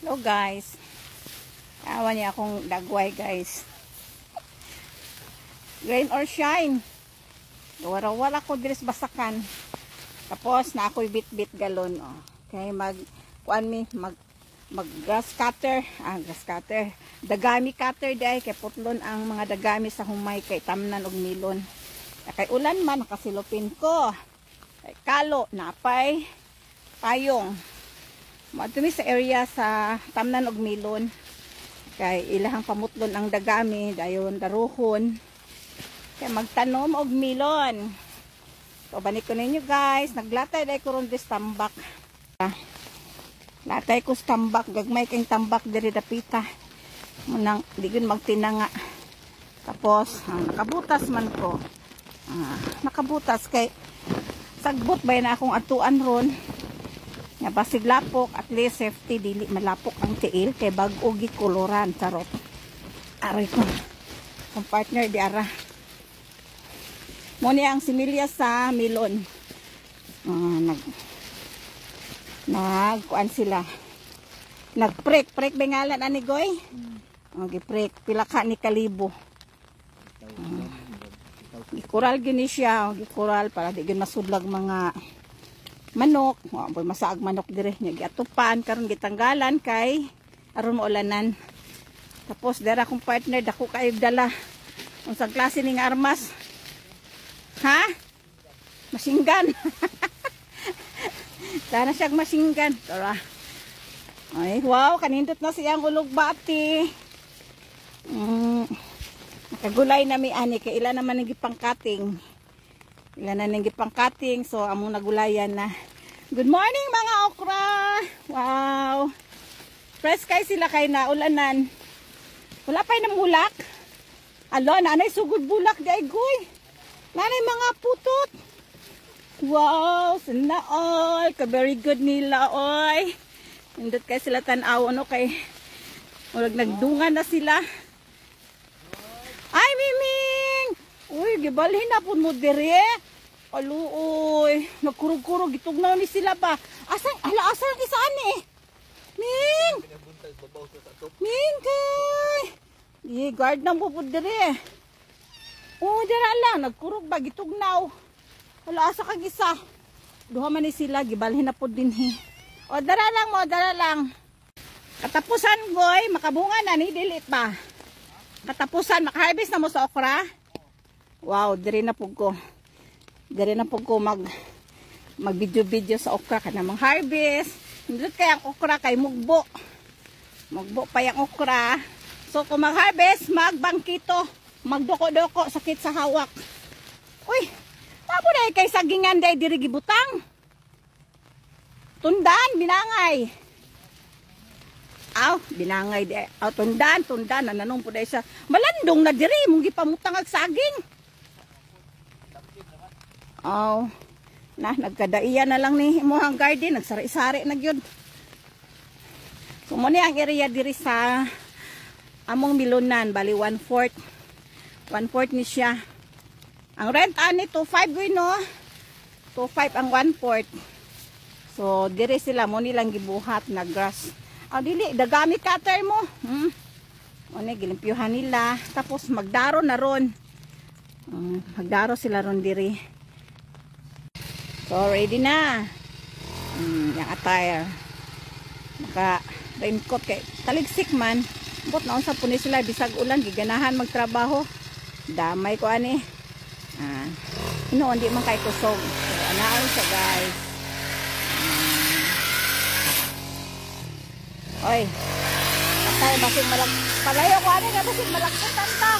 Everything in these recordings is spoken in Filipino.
Hello guys. Awan niya akong dagway guys. Rain or shine. Wala ko diris basakan. Tapos na ako'y bit-bit galon. Oh. Okay, mag grass cutter. Grass cutter. Dagami cutter day. Kay putlon ang mga dagami sa humay kay tamnan og milon. Kay ulan man nakasilupin ko. Kay kalo napay payong. Matumi sa area sa tamnan og milon. Kay ilahang pamutlon ang dagami dayon daruhon. Kay magtanom og milon. So banik ko ninyo guys, naglatay day ko ron dis tambak. Latay ko sa tambak, gagmay kang tambak diri dapita. Munang digon magtinanga. Tapos nakabutas man ko. Nakabutas kay sagbot bay na akong atuan ron. Nga basig lapok, at least safety dili malapok ang tiil kay bag-o gikoloran charot. Aray ko. Ang partner di ara. Mo niya ang similya sa milon. Kuan sila. Nagprek bengalan ani goy. Giprek pila ka ni kalibo. Gikural gini siya, gikural para di gyud masudlag mga manok, masaag manok dire nya giatupan karon gitanggalan kay aron maulanan. Tapos dara akong partner dako kay dala unsang klase ning armas. Ha? Masinggan. Sana siya masinggan. Tara. Ay, wow, kanindot na siyang ulog bati. Nakagulay na mi ani kay ila naman ang gipangkating. Ilan na nang gipangkating, so among nagulayan na. Good morning mga okra. Wow. Fresh kay sila kay naulanan. Wala pa na mulak. Alo, nanay sugod bulak di ay goy. Nanay mga putot. Wow, sana all. Ka-very good nila oy. Indot kay sila tan-aw ano kay ulag nagdungan na sila. Ay, Miming! Uy, gibalhin na po mo dire. Aluoy, nagkurog-kurog, itugnaw ni sila ba? Asang isa ani? Ming! Ming kay! Guard na po po dire. Oh, dira lang, nagkurog ba, gitugnaw. Hala, asa kag isa. Duha man ni sila, gibalhin na po din he. O, dara lang. Katapusan, goy, makabunga na ni, dilit ba? Katapusan, makaharvest na mo sa okra? Wow, dire na po ko mag-video sa okra ka namang harvest. Hindi kaya ang okra kay mugbo pa yung okra. So kung mag-harvest, magbangkito, magdoko-doko, sakit sa hawak. Uy, tapo na kay sagingan day diri gibutang. Tundan, binangay. Binangay di. Tundan, nananong po day sa malandong na diri mong gipamutang ag saging. Nagkadaiya na lang ni mo ang garden, nagsari-sari na gyud. So mo ni ang area diri sa among milunan, bali 1/4. 1/4 ni siya. Ang rent ani 2.5 gyud no. 2.5 ang 1/4. So diri sila mo nilang gibuhat na grass. Dili dagami cutter mo. Oni gilimpyuhan nila, tapos magdaro na ron. Magdaro sila ron diri. So, ready na. Yung attire. Naka raincoat kay taligsik man. Bot naon sa punis sila bisag ulan giganahan magtrabaho. Damay ko ani. Inoon di man kay kusog. So, anaon siya guys. Oy. Atay basig palayo ko ani nga basig malagkutan ta.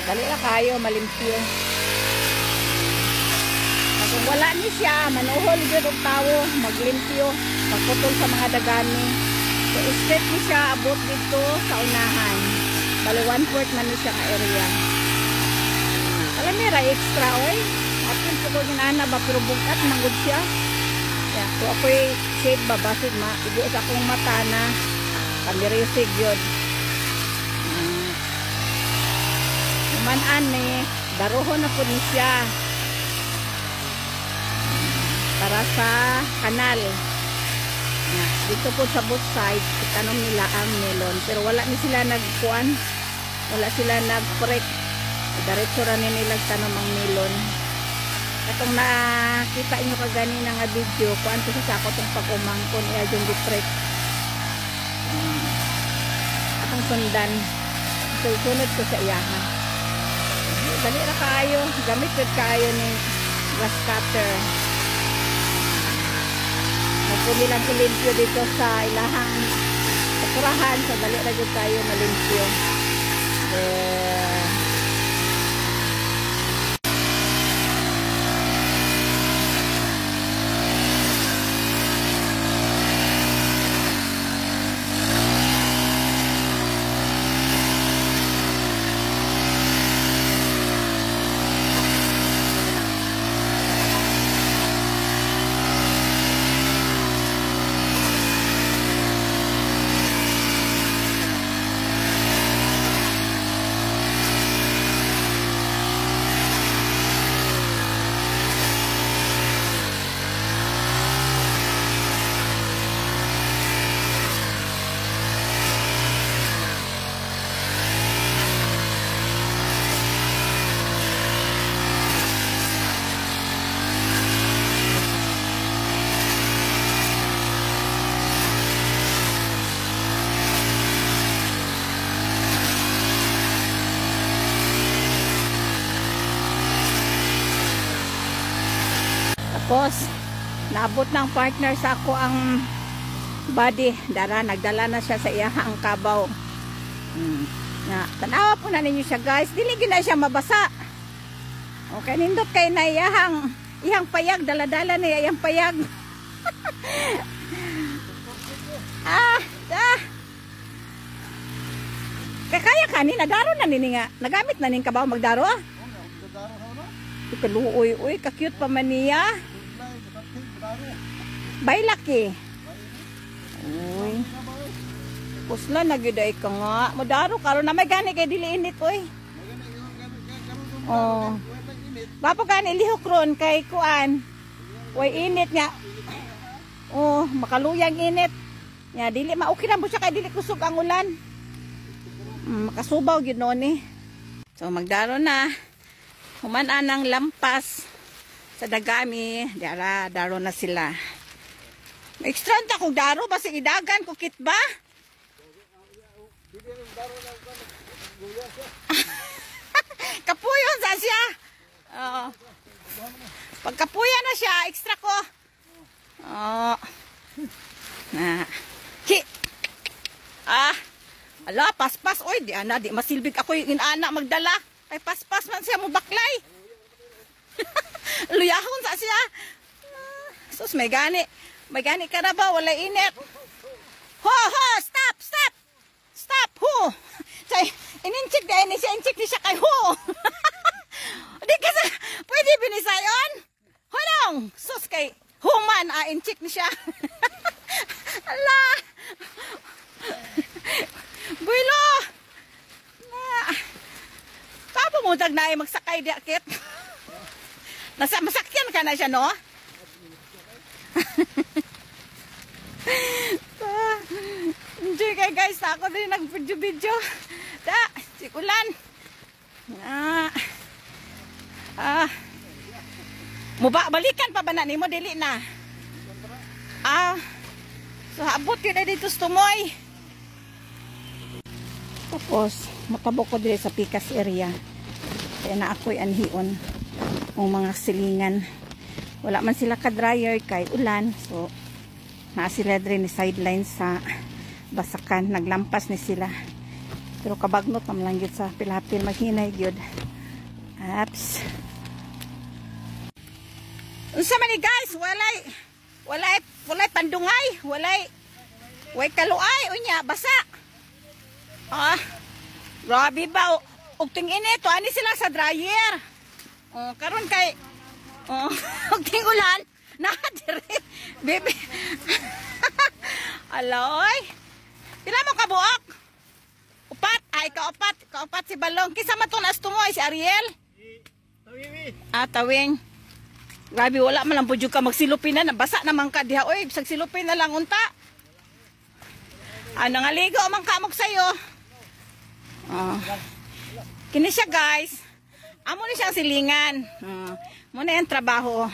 Dali na kayo, malimpyo. Kung wala ni siya, manuhol dito ang tao, maglimpyo, pagputol sa mga dagami. So, straight ni siya, abot dito sa unahan. Bali, 1/4 man ni siya ka area. Alam niya, extra, oy. At yung puto niya na ba, pero bukat, manggod siya. Yeah, so, ako'y shade ba, basid ma. Ibuot akong mata na kamirisig yun. Human-an ni daruhon na po ni siya para sa kanal. Dito po sa both sides itanom nila ang melon, pero wala ni sila nagkuan, wala sila nagprek, diretso ra ni nila tanom ang melon. Katong nakita inyo kagani nga video kuan ko sa ako tong pag-umangkon iya yung giprek. Atong sundan sunod ko sa iyaha. Dali ra kaayo, gamit jud kaayo ni grass cutter. Mapuli lang limpyo dito sa ilahang sakurahan, so dali ra jud kayo malimpyo. Tapos, naabot ng partner sa ako ang body. Nagdala na siya sa iyahang kabaw. Tanawa po na ninyo siya guys. Diligin na siya mabasa. Okay, nindot kay na iyang payag. Dala-dala na iyang payag. Kaya kanina, daro na nini nga. Nagamit na ning kabaw magdaro ah. Ikaluoy, uy, kakute pa man niya. Baylaki. Uy. Pusla nagyuday ka nga. Madaro karon na may gani kay dili init uy. Oh. Bapo gani lihok ron kay kuan. Uy init nga. Oh, makaluyang init. Nya dili maukira mo siya kay dili kusog ang ulan. Makasubaw gyud noon eh. So magdaro na. Human-an ang lampas sa dagami, daro na sila. Extra ta kung daro basi idagan ko kit ba? Kapuyon sa siya. Pagkapuyan na siya, extra ko. Ala, paspas oy, di masilbig ako yung inana magdala. Ay paspas man siya mo baklay. Luyahon sa siya. Sus may gani ka na ba wala init. Ho, stop. Ho. Say, ininchik din ni siya, inchik ni siya kay ho. Di kasi pwede binisayon. Holong, sus kay human inchik ni siya. Ala. Builo. Pumutag na ay magsakay di akit. Masakyan ka na siya, no? Enjoy kayo guys. Ako din nag-video. Sikulan. Balikan pa ba na ni mo? Dili na. So abot yun na dito sa tumoy. Tapos, matabok ko dito sa Pikas area. Kaya na ako'y anhion ng mga silingan. Wala man sila ka-dryer kay ulan. So, naa sila rin ni sideline sa basakan. Naglampas ni sila. Pero kabagnot naman lang yun sa pilapil. Maghinay yun. Apps. Unsa man ni guys, walay pandungay, walay kaluay unya basa. Grabe ba ug ting init to ani sila sa dryer. Karon kay ug ting ulan na dire. Bebe. Aloy. Pila mo kabuok? Upat, kaupat si Balong. Kisa matunas tumoy si Ariel. Tawing. Grabe, wala man lang po ka magsilupin na. Nabasa naman ka diha. Uy, bisag silupin na lang unta. Nangaligo man kamok sa'yo. Kini siya guys. Amo ni siyang silingan. Muna yung trabaho.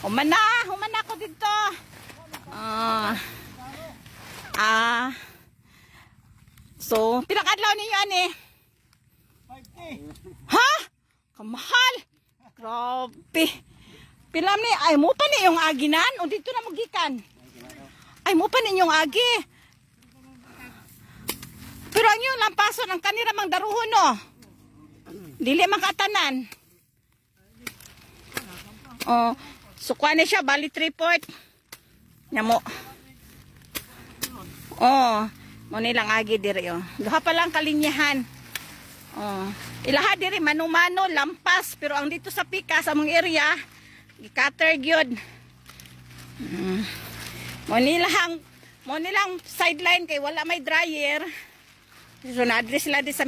Humana ko dito. So, pinakadlaw ninyo ani? 50. Ha? Kamahal. Grabe. Pilam ni, ay mo pa ni yung aginan o dito na magikan? Ay mo pa ninyong agi. Pero ang yun lang paso ng kanira mang daruhon no. Dili mang katanan. Sukwa na siya, bali 3/4. Nyamo. Mo nilang agi diri Duha pa lang kalinyahan. Ilaha diri mano-mano lampas pero ang dito sa pika sa mong area gi-cutter gyud. Mo nilang sideline kay wala may dryer. So na-address sila di sa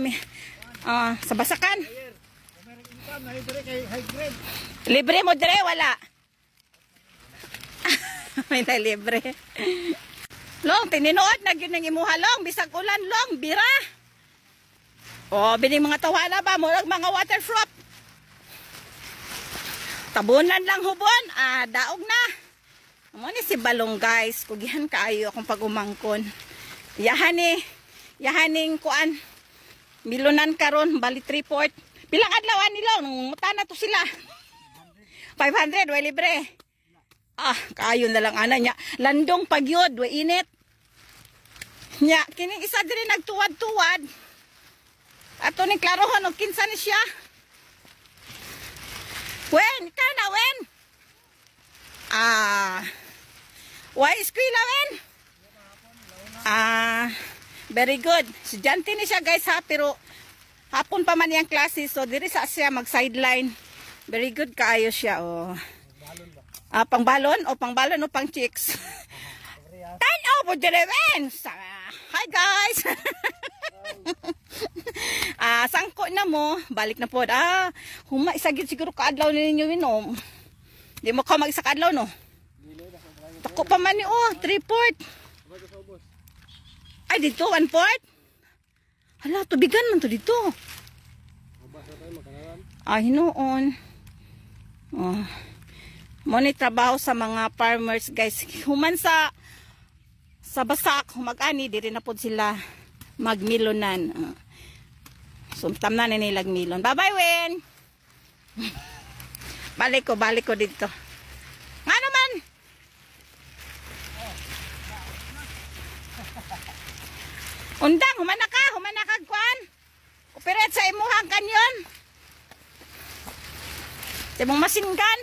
basakan. Libre mo dire wala. May na libre. Long, tininood na gyud ning imuha long, bisag ulan long, bira. Bining mga tawala ba mo mga waterproof. Tabunan lang hubon, daog na. Amo ni si Balong guys, kugihan kaayo akong pagumangkon. Yahaning kuan. Milunan karon bali 3/4. Pilang adlaw ni long, mutana to sila. 500 way libre. Kaayo na lang ana nya. Landong pagyod, way init. Nya, kining isa diri nagtuwad-tuwad. Ato ni klarohon og kinsa ni siya. Wen, kana wen. Why eskwela wen? Very good. Estudyante ni siya guys ha, pero hapon pa man yang klase so diri sa siya mag sideline. Very good kaayo siya pangbalon o pang chicks. Tanaw po dire wen. Hi guys. Sangko na mo, balik na po. Huma isagid siguro kaadlaw ninyo winom. Di mo ka mag-isa kaadlaw no. Tako pa man ni 3/4. Ay dito 1/4. Hala, tubigan man to dito. Hinuon. Mo ni trabaho sa mga farmers guys. Human sa basak, humag-ani diri na pod sila magmilonan. Sumtam na nilag milon. Bye-bye Wen. Balik ko dito. Nga naman. Undang, humana ka kwan. Operate sa imuhang kanyon. Sa imong masinggan.